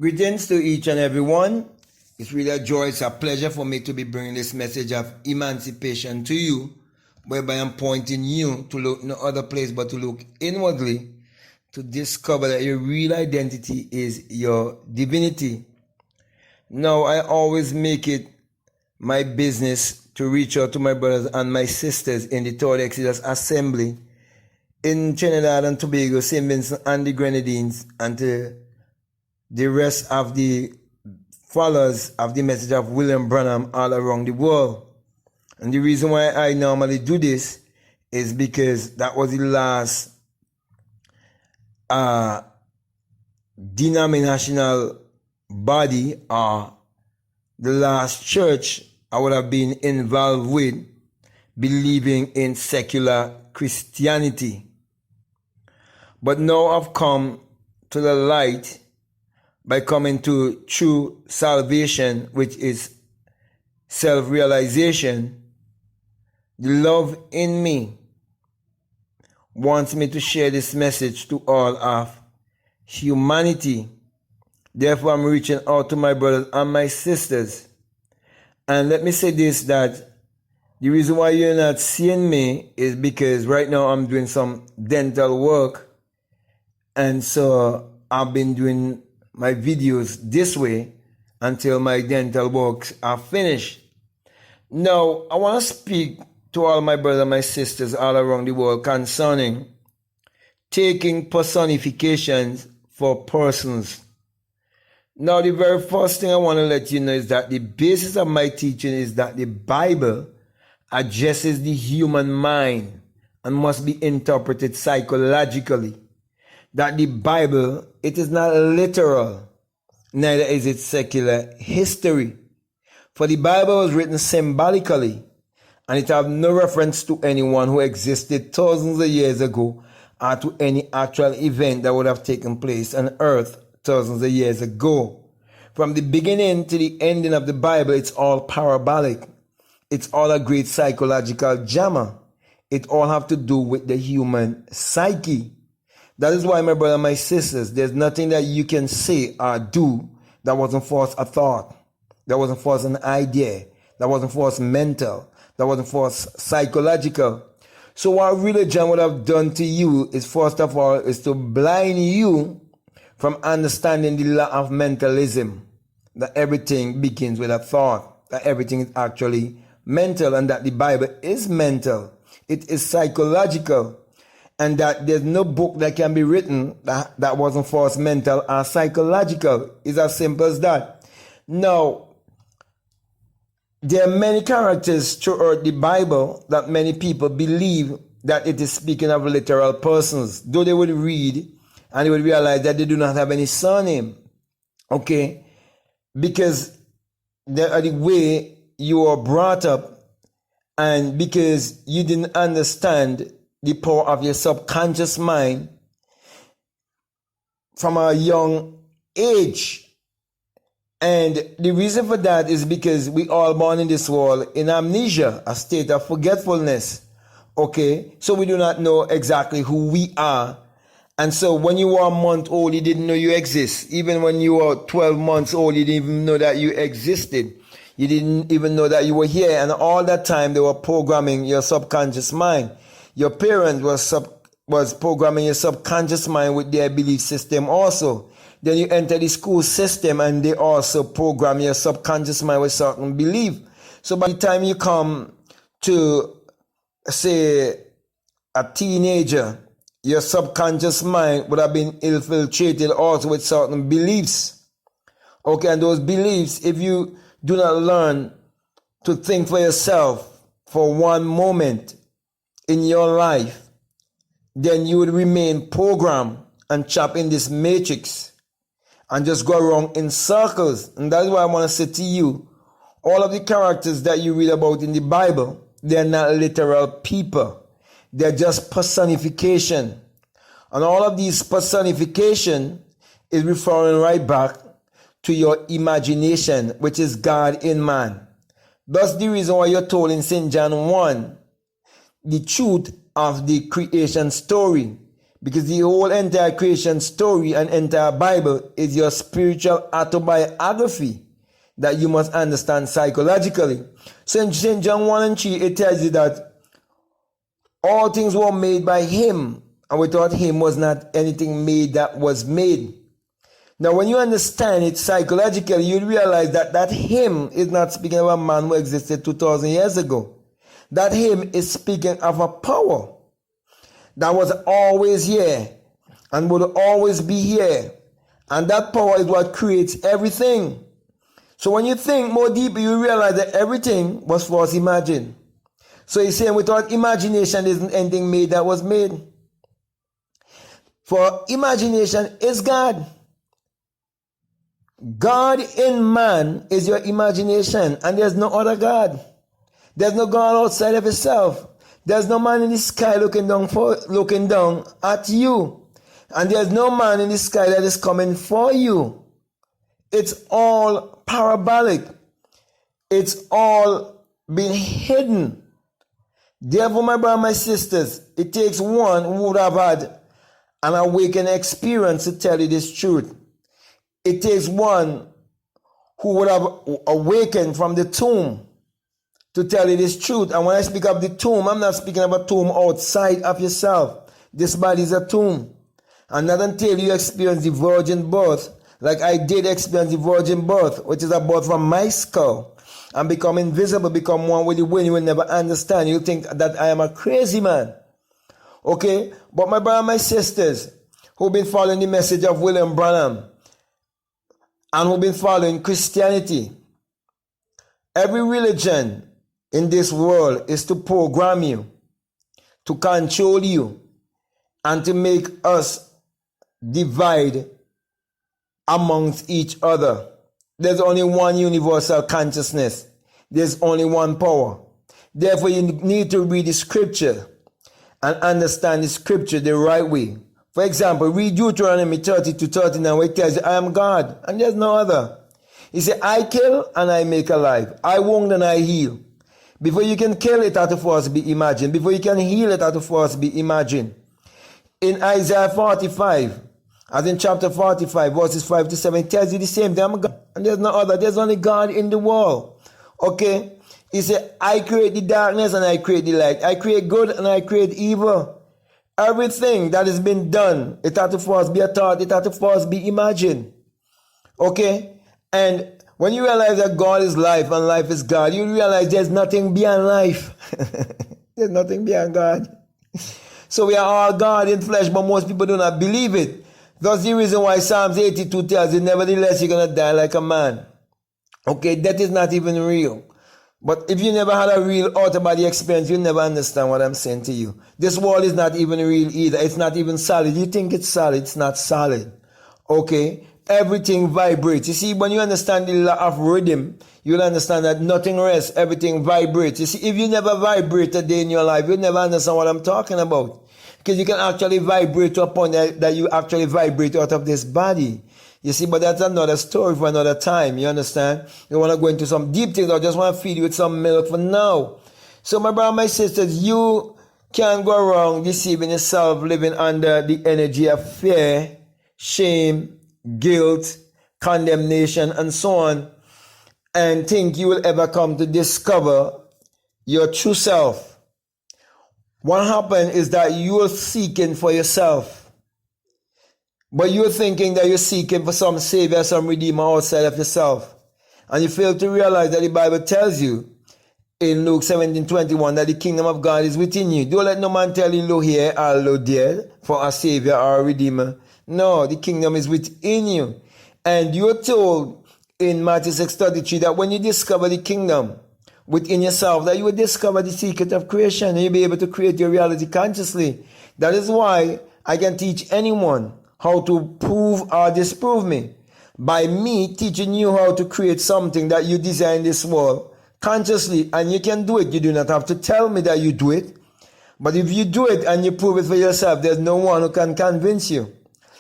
Greetings to each and everyone. It's really a joy, it's a pleasure for me to be bringing this message of emancipation to you, whereby I'm pointing you to look no other place but to look inwardly to discover that your real identity is your divinity. Now, I always make it my business to reach out to my brothers and my sisters in the Third Exodus Assembly in Trinidad and Tobago, St. Vincent and the Grenadines, and to the rest of the followers of the message of William Branham all around the world. And the reason why I normally do this is because that was the last denominational body or the last church I would have been involved with believing in secular Christianity. But now I've come to the light by coming to true salvation, which is self-realization. The love in me wants me to share this message to all of humanity. Therefore, I'm reaching out to my brothers and my sisters. And let me say this, that the reason why you're not seeing me is because right now I'm doing some dental work. And so I've been doing my videos this way until my dental works are finished. Now, I want to speak to all my brothers and my sisters all around the world concerning taking personifications for persons. Now, the very first thing I want to let you know is that the basis of my teaching is that the Bible addresses the human mind and must be interpreted psychologically. That the Bible, it is not literal, neither is it secular history. For the Bible was written symbolically, and it has no reference to anyone who existed thousands of years ago or to any actual event that would have taken place on earth thousands of years ago. From the beginning to the ending of the Bible, it's all parabolic. It's all a great psychological drama. It all have to do with the human psyche. That is why, my brother and my sisters, there's nothing that you can say or do that wasn't first a thought, that wasn't first an idea, that wasn't first mental, that wasn't first psychological. So what religion would have done to you is, first of all, is to blind you from understanding the law of mentalism, that everything begins with a thought, that everything is actually mental, and that the Bible is mental. It is psychological. And that there's no book that can be written that wasn't first mental or psychological. It's as simple as that. Now, there are many characters throughout the Bible that many people believe that it is speaking of literal persons, though they would read and they would realize that they do not have any surname. Okay? Because the way you are brought up, and because you didn't understand the power of your subconscious mind from a young age. And the reason for that is because we all born in this world in amnesia, a state of forgetfulness. Okay? So we do not know exactly who we are. And so when you were a month old, you didn't know you exist. Even when you were 12 months old, you didn't even know that you existed. You didn't even know that you were here. And all that time, they were programming your subconscious mind. Your parents was programming your subconscious mind with their belief system also. Then you enter the school system and they also program your subconscious mind with certain belief. So by the time you come to, say, a teenager, your subconscious mind would have been infiltrated also with certain beliefs. Okay, and those beliefs, if you do not learn to think for yourself for one moment in your life, then you would remain programmed and trapped in this matrix and just go around in circles. And that's why I want to say to you, all of the characters that you read about in the Bible, they're not literal people. They're just personification. And all of these personification is referring right back to your imagination, which is God in man. That's the reason why you're told in St. John 1, the truth of the creation story. Because the whole entire creation story and entire Bible is your spiritual autobiography that you must understand psychologically. So in St. John 1 and 3, it tells you that all things were made by him, and without him was not anything made that was made. Now, when you understand it psychologically, you realize that that him is not speaking of a man who existed 2,000 years ago. That him is speaking of a power that was always here and would always be here. And that power is what creates everything. So when you think more deeply, you realize that everything was first imagined. So he's saying without imagination, there isn't anything made that was made. For imagination is God. God in man is your imagination, and there's no other God. There's no God outside of himself. There's no man in the sky looking down at you. And there's no man in the sky that is coming for you. It's all parabolic. It's all been hidden. Therefore, my brothers and my sisters, it takes one who would have had an awakened experience to tell you this truth. It takes one who would have awakened from the tomb to tell you this truth. And when I speak of the tomb, I'm not speaking of a tomb outside of yourself. This body is a tomb. And not until you experience the virgin birth, like I did experience the virgin birth, which is a birth from my skull, and become invisible, become one with the wind, you will never understand. You think that I am a crazy man. Okay? But my brothers and my sisters who've been following the message of William Branham and who've been following Christianity, every religion in this world is to program you, to control you, and to make us divide amongst each other. There's only one universal consciousness. There's only one power. Therefore, you need to read the scripture and understand the scripture the right way. For example, read Deuteronomy 30-39, where it tells you, I am God, and there's no other. He said, I kill and I make alive. I wound and I heal. Before you can kill, it had to first be imagined. Before you can heal, it had to first be imagined. In Isaiah 45, as in chapter 45, verses 5-7, it tells you the same thing. I'm God, and there's no other. There's only God in the world. Okay? He said, I create the darkness and I create the light. I create good and I create evil. Everything that has been done, it had to first be a thought. It had to first be imagined. Okay? And when you realize that God is life and life is God, you realize there's nothing beyond life. There's nothing beyond God. So we are all God in flesh, but most people do not believe it. That's the reason why Psalms 82 tells you, nevertheless, you're going to die like a man. Okay, that is not even real. But if you never had a real out-of-body experience, you'll never understand what I'm saying to you. This world is not even real either. It's not even solid. You think it's solid. It's not solid. Okay? Everything vibrates. You see, when you understand the law of rhythm, you'll understand that nothing rests. Everything vibrates. You see, if you never vibrate a day in your life, you'll never understand what I'm talking about. Because you can actually vibrate to a point that you actually vibrate out of this body. You see, but that's another story for another time. You understand? You want to go into some deep things. I just want to feed you with some milk for now. So my brother, my sisters, you can't go wrong deceiving yourself, living under the energy of fear, shame, guilt, condemnation, and so on, and think you will ever come to discover your true self. What happened is that you're seeking for yourself. But you're thinking that you're seeking for some savior, some redeemer outside of yourself. And you fail to realize that the Bible tells you in Luke 17:21 that the kingdom of God is within you. Don't let no man tell you, lo here or lo there, for a savior or a redeemer. No, the kingdom is within you. And you're told in Matthew 6:33 that when you discover the kingdom within yourself, that you will discover the secret of creation and you'll be able to create your reality consciously. That is why I can teach anyone how to prove or disprove me. By me teaching you how to create something that you desire in this world consciously, and you can do it. You do not have to tell me that you do it. But if you do it and you prove it for yourself, there's no one who can convince you.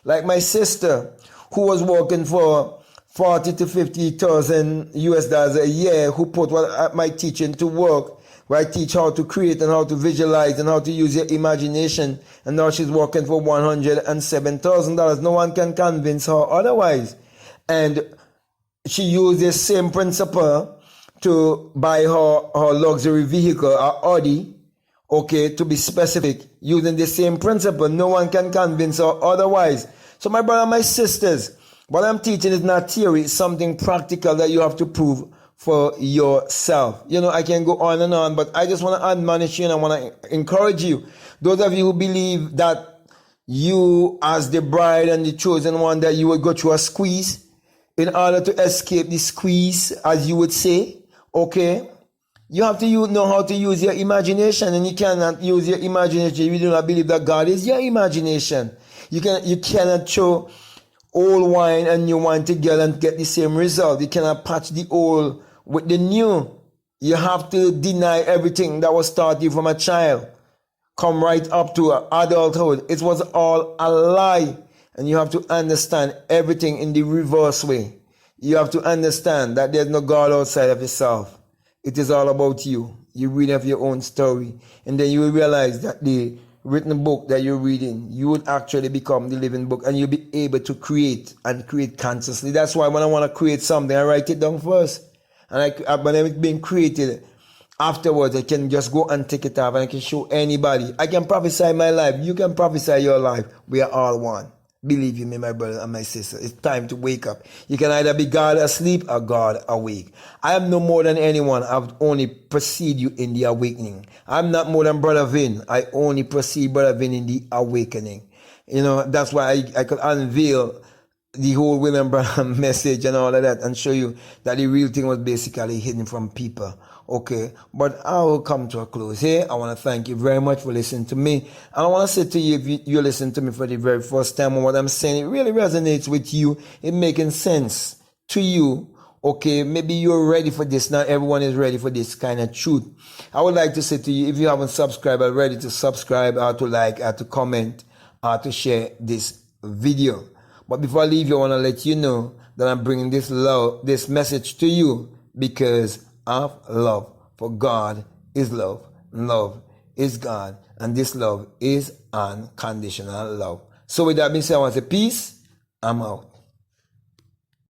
Like my sister, who was working for 40 to 50,000 US dollars a year, who put my teaching to work, where I teach how to create and how to visualize and how to use your imagination. And now she's working for $107,000. No one can convince her otherwise. And she used the same principle to buy her luxury vehicle, her Audi, okay, to be specific, using the same principle. No one can convince her otherwise. So my brother, my sisters, what I'm teaching is not theory, it's something practical that you have to prove for yourself. You know, I can go on and on, but I just want to admonish you and I want to encourage you. Those of you who believe that you, as the bride and the chosen one, that you will go through a squeeze in order to escape the squeeze, as you would say, okay? You have to know how to use your imagination, and you cannot use your imagination if you do not believe that God is your imagination. You cannot throw old wine and new wine together and get the same result. You cannot patch the old with the new. You have to deny everything that was taught you from a child. Come right up to adulthood. It was all a lie. And you have to understand everything in the reverse way. You have to understand that there's no God outside of yourself. It is all about you. You read of your own story. And then you will realize that the written book that you're reading, you would actually become the living book, and you'll be able to create and create consciously. That's why when I want to create something, I write it down first. And when it's being created, afterwards, I can just go and take it off, and I can show anybody. I can prophesy my life. You can prophesy your life. We are all one. Believe you me, my brother and my sister. It's time to wake up. You can either be God asleep or God awake. I am no more than anyone. I've only precede you in the awakening. I'm not more than Brother Vin. I only precede Brother Vin in the awakening. You know, that's why I could unveil the whole William Branham message and all of that and show you that the real thing was basically hidden from people. Okay, but I will come to a close here. I want to thank you very much for listening to me. And I want to say to you, if you're listening to me for the very first time, and what I'm saying, it really resonates with you. It's making sense to you. Okay, maybe you're ready for this. Not everyone is ready for this kind of truth. I would like to say to you, if you haven't subscribed already, to subscribe, or to like, or to comment, or to share this video. But before I leave you, I want to let you know that I'm bringing this message to you because of love. For God is love. Love is God. And this love is unconditional love. So with that being said, I want to say peace. I'm out.